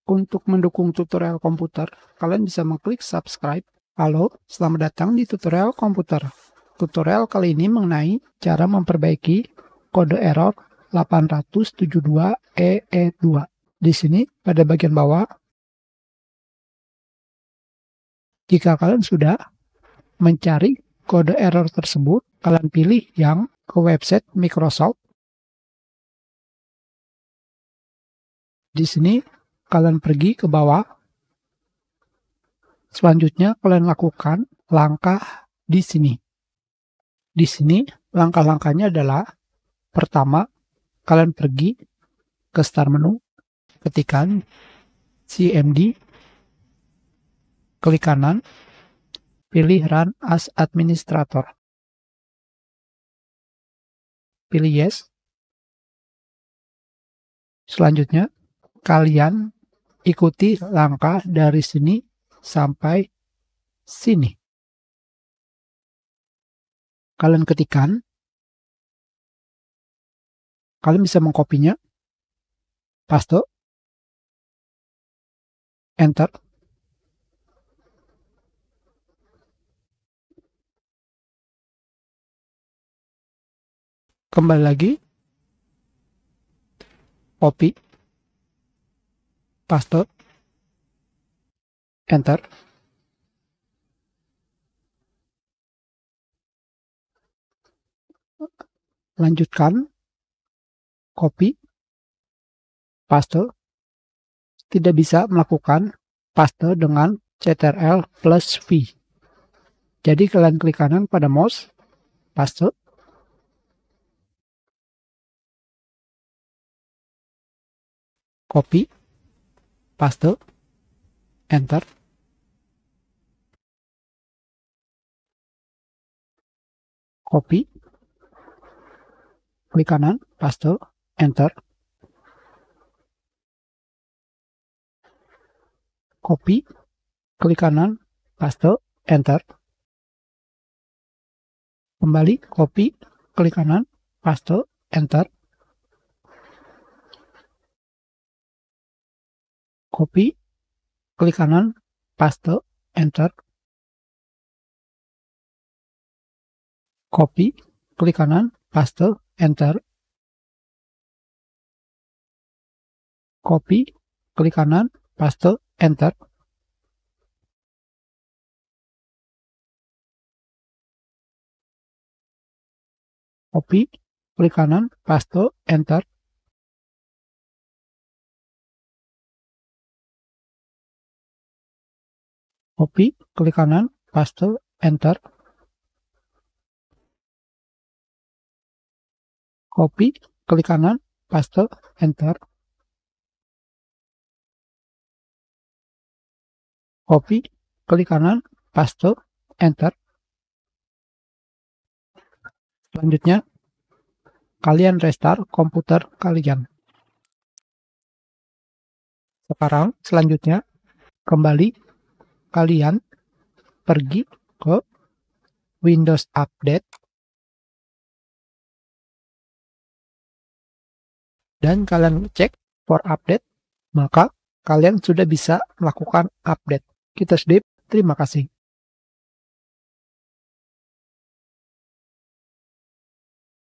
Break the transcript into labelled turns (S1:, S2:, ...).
S1: Untuk mendukung tutorial komputer, kalian bisa mengklik subscribe. Halo, selamat datang di tutorial komputer. Tutorial kali ini mengenai cara memperbaiki kode error 872EE2. Di sini pada bagian bawah, jika kalian sudah mencari kode error tersebut, kalian pilih yang ke website Microsoft. Di sini kalian pergi ke bawah. Selanjutnya kalian lakukan langkah di sini. Di sini langkah-langkahnya adalah: pertama, kalian pergi ke start menu, ketikkan cmd, klik kanan, pilih run as administrator. Pilih yes. Selanjutnya, kalian ikuti langkah dari sini sampai sini. Kalian ketikkan, kalian bisa mengkopinya, paste, enter. Kembali lagi, copy, paste, enter. Lanjutkan, copy, paste. Tidak bisa melakukan paste dengan Ctrl+V. Jadi kalian klik kanan pada mouse, paste, copy, paste, enter. Copy, klik kanan, paste, enter. Copy, klik kanan, paste, enter. Kembali, copy, klik kanan, paste, enter. Copy, klik kanan, paste, enter. Copy, klik kanan, paste, enter. Copy, klik kanan, paste, enter. Copy, klik kanan, paste, enter. Copy, klik kanan, paste, enter. Copy, klik kanan, paste, enter. Copy, klik kanan, paste, enter. Selanjutnya, kalian restart komputer kalian. Sekarang, selanjutnya, kembali, kalian pergi ke Windows Update dan kalian cek for update, maka kalian sudah bisa melakukan update. Kita skip, terima kasih.